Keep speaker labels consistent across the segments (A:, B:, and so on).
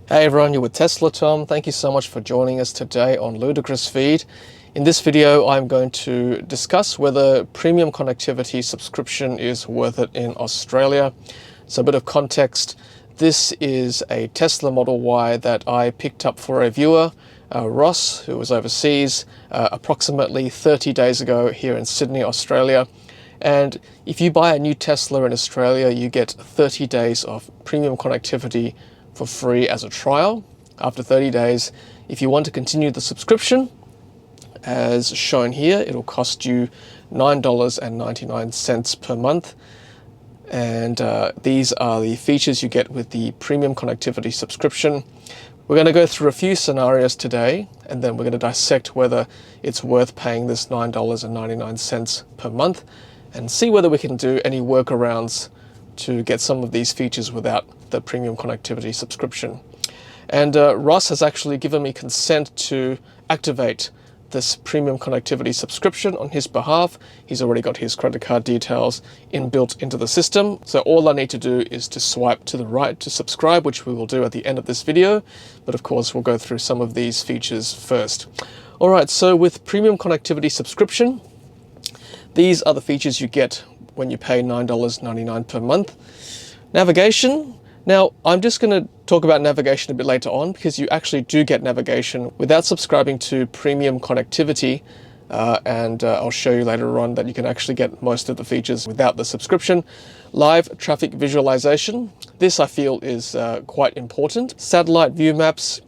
A: Hey everyone, you're with Tesla Tom. Thank you so much for joining us today on Ludicrous Feed. In this video, I'm going to discuss whether premium connectivity subscription is worth it in Australia. So a bit of context. This is a Tesla Model Y that I picked up for a viewer, Ross, who was overseas, approximately 30 days ago here in Sydney, Australia. And if you buy a new Tesla in Australia, you get 30 days of premium connectivity for free as a trial. After 30 days, if you want to continue the subscription, as shown here, it'll cost you $9.99 per month. And these are the features you get with the premium connectivity subscription. We're going to go through a few scenarios today, and then we're going to dissect whether it's worth paying this $9.99 per month and see whether we can do any workarounds to get some of these features without the premium connectivity subscription. And Ross has actually given me consent to activate this premium connectivity subscription on his behalf. He's already got his credit card details inbuilt into the system. So all I need to do is to swipe to the right to subscribe, which we will do at the end of this video. But of course, we'll go through some of these features first. All right, so with premium connectivity subscription, these are the features you get when you pay $9.99 per month. Navigation. Now, I'm just going to talk about navigation a bit later on because you actually do get navigation without subscribing to premium connectivity. And I'll show you later on that you can actually get most of the features without the subscription. Live traffic visualization. This I feel is quite important. Satellite view maps.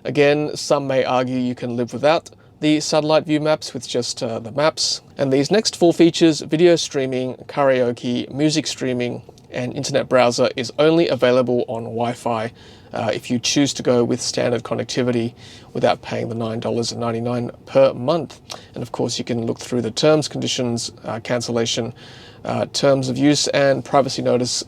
A: Again, some may argue you can live without the satellite view maps with just the maps. And these next four features, video streaming, karaoke, music streaming, and internet browser, is only available on Wi-Fi if you choose to go with standard connectivity without paying the $9.99 per month. And of course, you can look through the terms, conditions, cancellation, terms of use, and privacy notice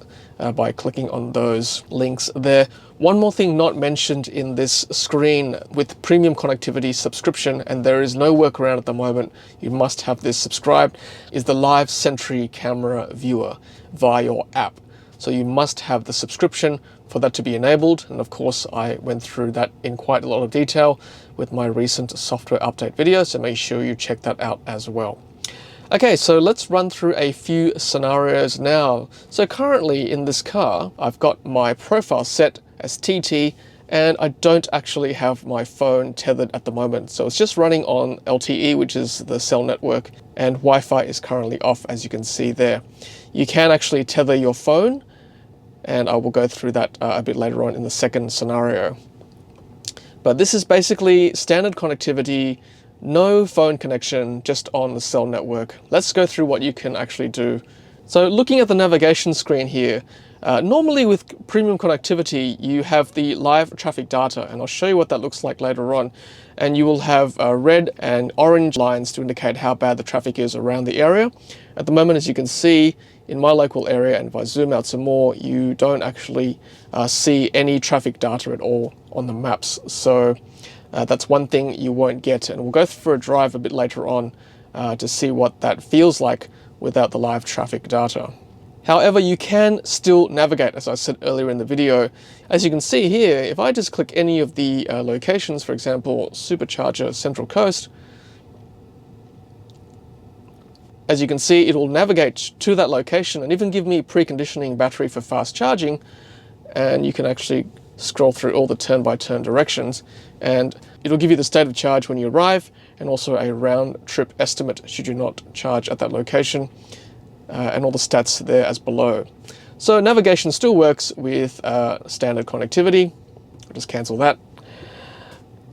A: by clicking on those links there. One more thing not mentioned in this screen with premium connectivity subscription, and there is no workaround at the moment, you must have this subscribed, is the Live Sentry camera viewer via your app. So you must have the subscription for that to be enabled. And of course, I went through that in quite a lot of detail with my recent software update video, so make sure you check that out as well. Okay, so let's run through a few scenarios now. So currently in this car, I've got my profile set as TT, and I don't actually have my phone tethered at the moment. So it's just running on LTE, which is the cell network, and Wi-Fi is currently off, as you can see there. You can actually tether your phone, and I will go through that a bit later on in the second scenario. But this is basically standard connectivity, no phone connection, just on the cell network. Let's go through what you can actually do. So looking at the navigation screen here, normally with premium connectivity, you have the live traffic data, and I'll show you what that looks like later on. And you will have red and orange lines to indicate how bad the traffic is around the area. At the moment, as you can see, in my local area, and if I zoom out some more, you don't actually see any traffic data at all on the maps. So that's one thing you won't get, and we'll go for a drive a bit later on to see what that feels like without the live traffic data. However, you can still navigate, as I said earlier in the video. As you can see here, if I just click any of the locations, for example, Supercharger Central Coast, as you can see, it will navigate to that location and even give me preconditioning battery for fast charging. And you can actually scroll through all the turn-by-turn directions, and it'll give you the state of charge when you arrive and also a round-trip estimate should you not charge at that location, and all the stats there as below. So navigation still works with standard connectivity. I'll just cancel that.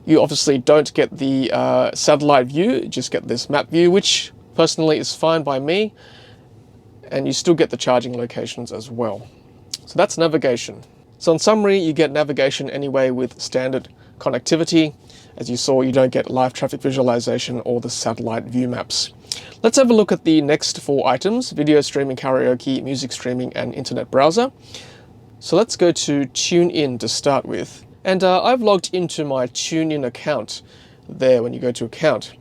A: You obviously don't get the satellite view, you just get this map view, which personally is fine by me, and you still get the charging locations as well. So that's navigation. So in summary, you get navigation anyway with standard connectivity. As you saw, you don't get live traffic visualization or the satellite view maps. Let's have a look at the next four items: video streaming, karaoke, music streaming, and internet browser. So let's go to TuneIn to start with. And I've logged into my TuneIn account there when you go to account.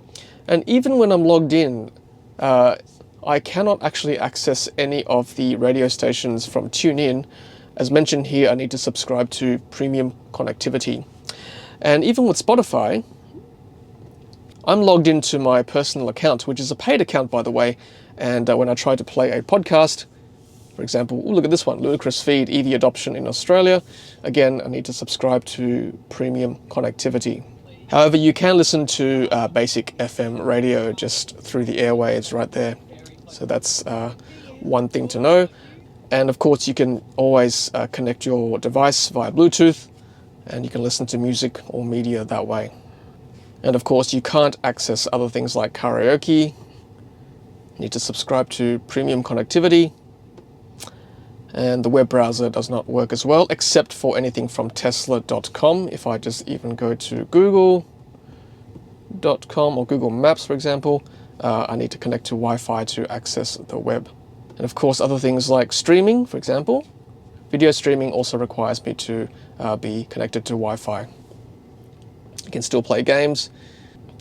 A: And even when I'm logged in, I cannot actually access any of the radio stations from TuneIn As mentioned here, I need to subscribe to premium connectivity. And even with Spotify, I'm logged into my personal account, which is a paid account, by the way. And when I try to play a podcast, for example, look at this one, Ludicrous Feed, EV adoption in Australia. Again, I need to subscribe to premium connectivity. However, you can listen to basic FM radio just through the airwaves right there. So that's one thing to know. And of course, you can always connect your device via Bluetooth, and you can listen to music or media that way. And of course, you can't access other things like karaoke. You need to subscribe to premium connectivity. And the web browser does not work as well, except for anything from Tesla.com. If I just even go to Google.com or Google Maps, for example, I need to connect to Wi-Fi to access the web. And of course, other things like streaming, for example, video streaming also requires me to be connected to Wi-Fi. You can still play games.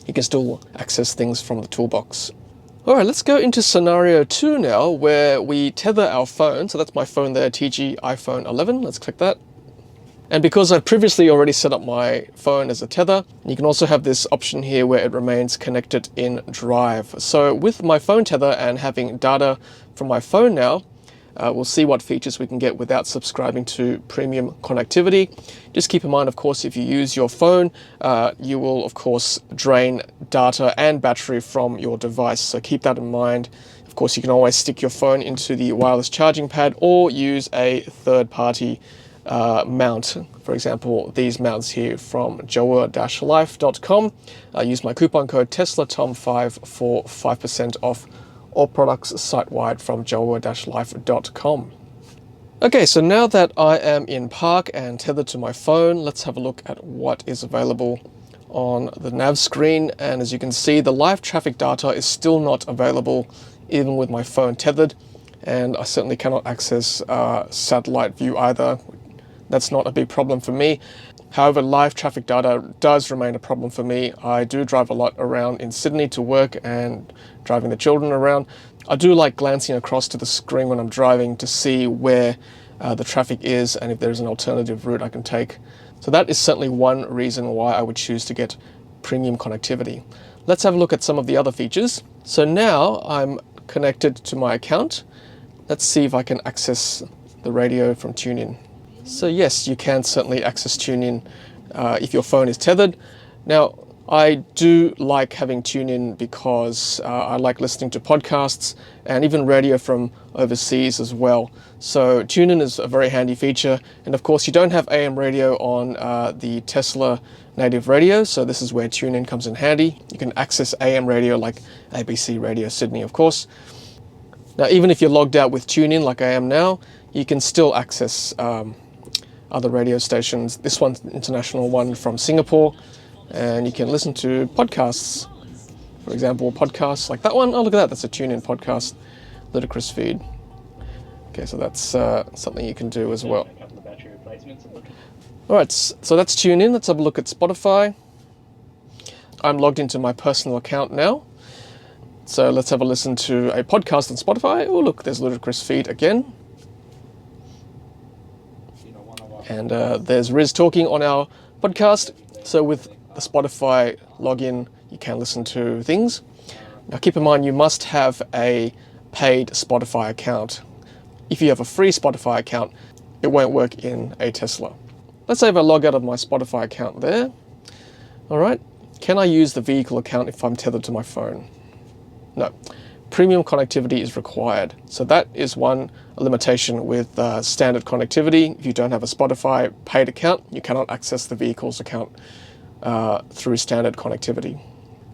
A: You can still access things from the toolbox. All right, let's go into scenario 2 now, where we tether our phone. So that's my phone there, TG iPhone 11. Let's click that. And because I've previously already set up my phone as a tether, you can also have this option here where it remains connected in Drive. So with my phone tether and having data from my phone now, we'll see what features we can get without subscribing to premium connectivity. Just keep in mind, of course, if you use your phone, you will, of course, drain data and battery from your device. So keep that in mind. Of course, you can always stick your phone into the wireless charging pad or use a third-party mount. For example, these mounts here from Jawor-Life.com. Use my coupon code TESLATOM5 for 5% off all products site-wide from Jawor-Life.com. Okay, so now that I am in park and tethered to my phone, let's have a look at what is available on the nav screen. And as you can see, the live traffic data is still not available even with my phone tethered, and I certainly cannot access satellite view either. That's not a big problem for me. However, live traffic data does remain a problem for me. I do drive a lot around in Sydney to work and driving the children around. I do like glancing across to the screen when I'm driving to see where the traffic is and if there's an alternative route I can take. So that is certainly one reason why I would choose to get premium connectivity. Let's have a look at some of the other features. So now I'm connected to my account. Let's see if I can access the radio from TuneIn. So yes, you can certainly access TuneIn if your phone is tethered. Now, I do like having TuneIn because I like listening to podcasts and even radio from overseas as well. So TuneIn is a very handy feature. And of course, you don't have AM radio on the Tesla native radio. So this is where TuneIn comes in handy. You can access AM radio like ABC Radio Sydney, of course. Now, even if you're logged out with TuneIn like I am now, you can still access other radio stations. This one's an international one from Singapore. And you can listen to podcasts. For example, podcasts like that one. Oh, look at that. That's a TuneIn podcast, Ludicrous Feed. Okay, so that's something you can do as well. All right, so that's TuneIn. Let's have a look at Spotify. I'm logged into my personal account now. So let's have a listen to a podcast on Spotify. Oh, look, there's Ludicrous Feed again. And there's Riz talking on our podcast. So with the Spotify login, you can listen to things. Now keep in mind, you must have a paid Spotify account. If you have a free Spotify account, it won't work in a Tesla. Let's say if I log out of my Spotify account there. All right, can I use the vehicle account if I'm tethered to my phone? No, premium connectivity is required. So that is one limitation with standard connectivity. If you don't have a Spotify paid account, you cannot access the vehicle's account through standard connectivity.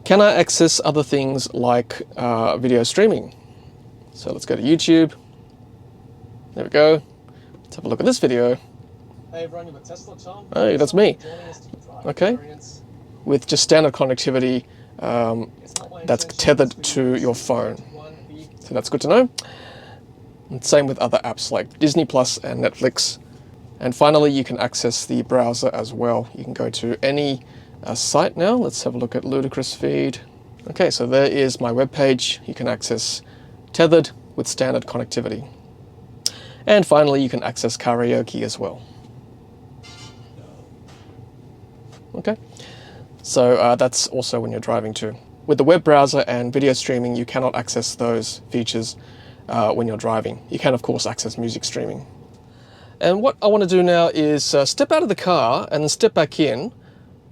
A: Can I access other things like video streaming? So let's go to YouTube. There we go. Let's have a look at this video.
B: Hey everyone, you've got Tesla Tom.
A: Hey, that's me. Okay. With just standard connectivity, that's tethered to your phone. So that's good to know. And same with other apps like Disney Plus and Netflix. And finally, you can access the browser as well. You can go to any site now. Let's have a look at Ludicrous Feed. Okay, so there is my webpage. You can access tethered with standard connectivity. And finally, you can access karaoke as well. Okay, so that's also when you're driving too. With the web browser and video streaming, you cannot access those features when you're driving. You can, of course, access music streaming. And what I want to do now is step out of the car and then step back in,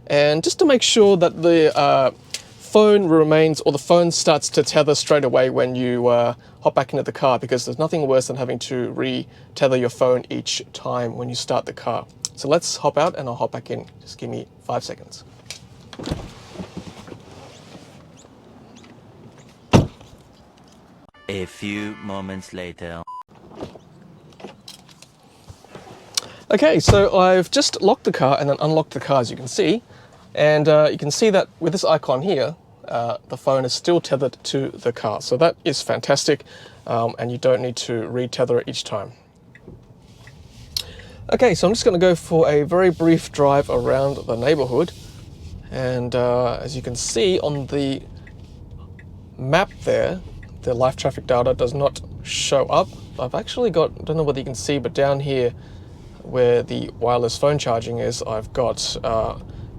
A: and just to make sure that the phone remains, or the phone starts to tether straight away when you hop back into the car, because there's nothing worse than having to re-tether your phone each time when you start the car. So let's hop out and I'll hop back in. Just give me 5 seconds.
C: A few moments later.
A: Okay, so I've just locked the car and then unlocked the car, as you can see. And you can see that with this icon here, the phone is still tethered to the car. So that is fantastic, and you don't need to re-tether it each time. Okay, so I'm just going to go for a very brief drive around the neighborhood. And as you can see on the map there, the live traffic data does not show up. I've actually got, I don't know whether you can see, but down here where the wireless phone charging is, I've got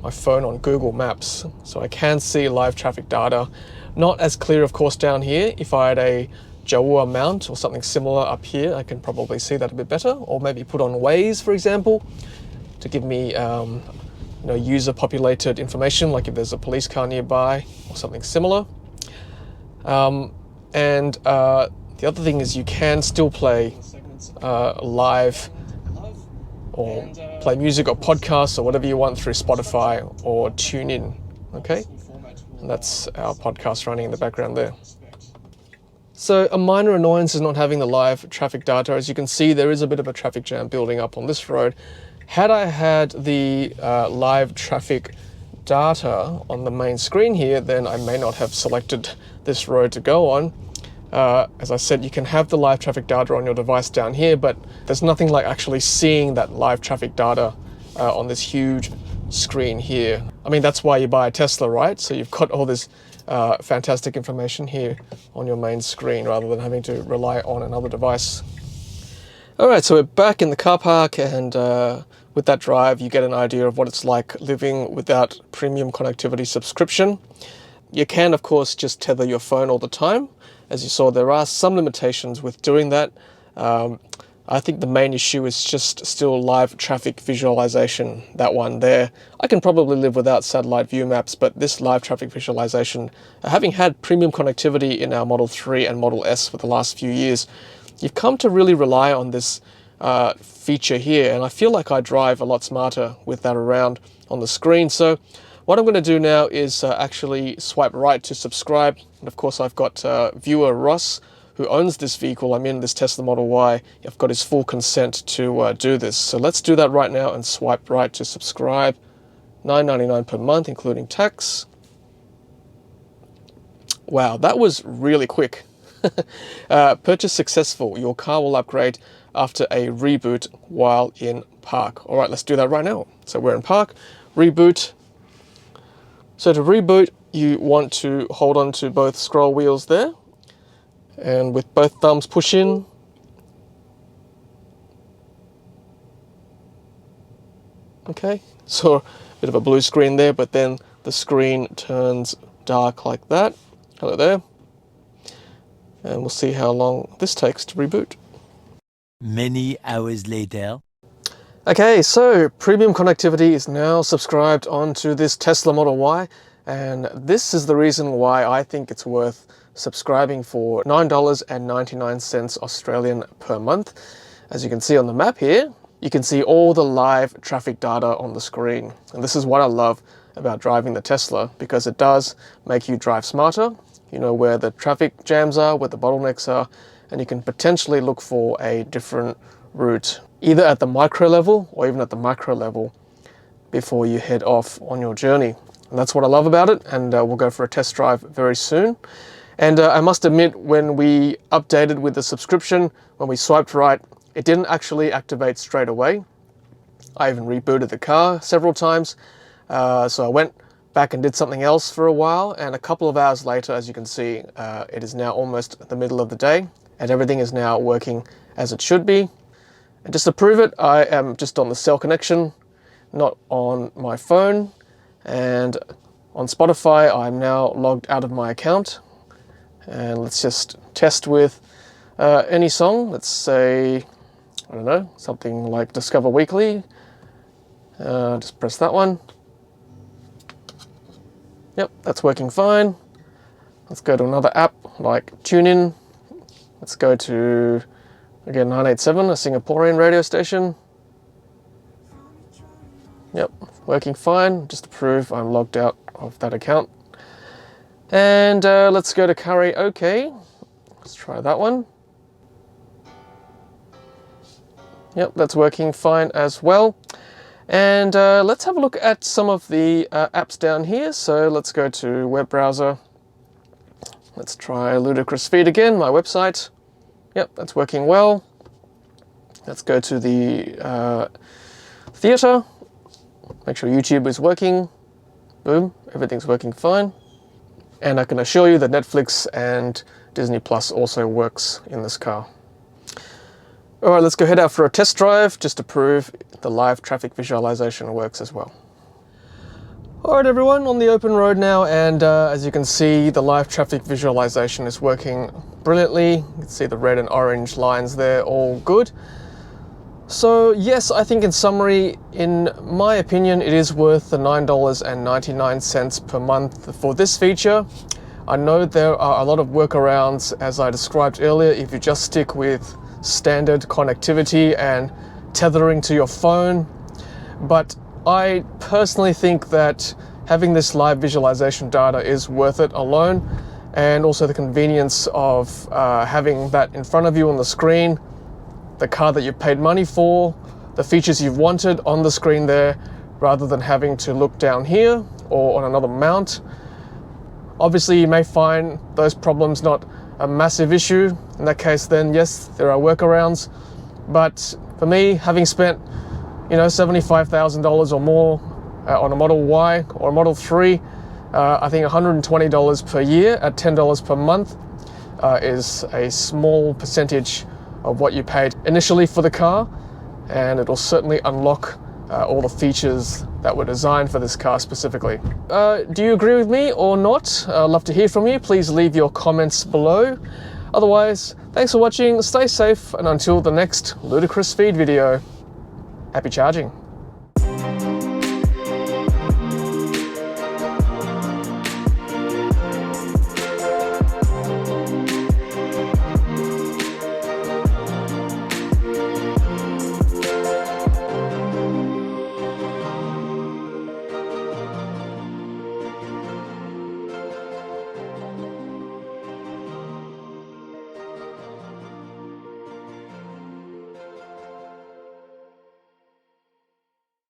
A: my phone on Google Maps, so I can see live traffic data. Not as clear, of course, down here. If I had a Jawa mount or something similar up here, I can probably see that a bit better, or maybe put on Waze, for example, to give me user-populated information, like if there's a police car nearby or something similar. And the other thing is you can still play live or play music or podcasts or whatever you want through Spotify or TuneIn, okay? And that's our podcast running in the background there. So a minor annoyance is not having the live traffic data. As you can see, there is a bit of a traffic jam building up on this road. Had I had the live traffic data on the main screen here, then I may not have selected this road to go on. As I said, you can have the live traffic data on your device down here, but there's nothing like actually seeing that live traffic data on this huge screen here. I mean, that's why you buy a Tesla, right? So you've got all this fantastic information here on your main screen rather than having to rely on another device. All right, so we're back in the car park, and with that drive, you get an idea of what it's like living without premium connectivity subscription. You can, of course, just tether your phone all the time. As you saw, there are some limitations with doing that. I think the main issue is just still live traffic visualization, that one there. I can probably live without satellite view maps, but this live traffic visualization, having had premium connectivity in our Model 3 and Model S for the last few years, you've come to really rely on this feature here, and I feel like I drive a lot smarter with that around on the screen. So what I'm going to do now is actually swipe right to subscribe. And of course, I've got viewer Ross, who owns this vehicle. I'm in this Tesla Model Y. I've got his full consent to do this. So let's do that right now and swipe right to subscribe. $9.99 per month, including tax. Wow, that was really quick. Purchase successful. Your car will upgrade after a reboot while in park. All right, let's do that right now. So we're in park, reboot. So to reboot, you want to hold on to both scroll wheels there, and with both thumbs push in. Okay, so a bit of a blue screen there, but then the screen turns dark like that. Hello there. And we'll see how long this takes to reboot.
C: Many hours later.
A: Okay, so premium connectivity is now subscribed onto this Tesla Model Y, and this is the reason why I think it's worth subscribing for $9.99 Australian per month. As you can see on the map here, you can see all the live traffic data on the screen. And this is what I love about driving the Tesla, because it does make you drive smarter. You know where the traffic jams are, where the bottlenecks are, and you can potentially look for a different route, either at the micro level or even at the macro level, before you head off on your journey. And that's what I love about it, and we'll go for a test drive very soon. And I must admit, when we updated with the subscription, when we swiped right, it didn't actually activate straight away. I even rebooted the car several times. So I went back and did something else for a while, and a couple of hours later, as you can see, it is now almost the middle of the day, and everything is now working as it should be. And just to prove it, I am just on the cell connection, not on my phone. And on Spotify, I'm now logged out of my account. And let's just test with any song. Let's say, I don't know, something like Discover Weekly. Just press that one. Yep, that's working fine. Let's go to another app like TuneIn. Let's go to, again, 987, a Singaporean radio station. Yep, working fine, just to prove I'm logged out of that account. And let's go to karaoke. Let's try that one. Yep, that's working fine as well. And let's have a look at some of the apps down here. So let's go to web browser. Let's try Ludicrous Feed again, my website. Yep, that's working well. Let's go to the theater. Make sure YouTube is working. Boom, everything's working fine. And I can assure you that Netflix and Disney Plus also works in this car. All right, let's go head out for a test drive just to prove the live traffic visualization works as well. All right, everyone, on the open road now, and as you can see, the live traffic visualization is working brilliantly. You can see the red and orange lines there, all good. So yes, I think in summary, in my opinion, it is worth the $9.99 per month for this feature. I know there are a lot of workarounds, as I described earlier, if you just stick with standard connectivity and tethering to your phone. But I personally think that having this live visualization data is worth it alone, and also the convenience of having that in front of you on the screen, the car that you paid money for, the features you've wanted on the screen there, rather than having to look down here or on another mount. Obviously, you may find those problems not a massive issue. In that case, then yes, there are workarounds. But for me, having spent, $75,000 or more on a Model Y or a Model 3, I think $120 per year at $10 per month is a small percentage of what you paid initially for the car, and it will certainly unlock all the features that were designed for this car specifically. Do you agree with me or not? I'd love to hear from you. Please leave your comments below. Otherwise, thanks for watching, stay safe, and until the next Ludicrous Feed video, happy charging.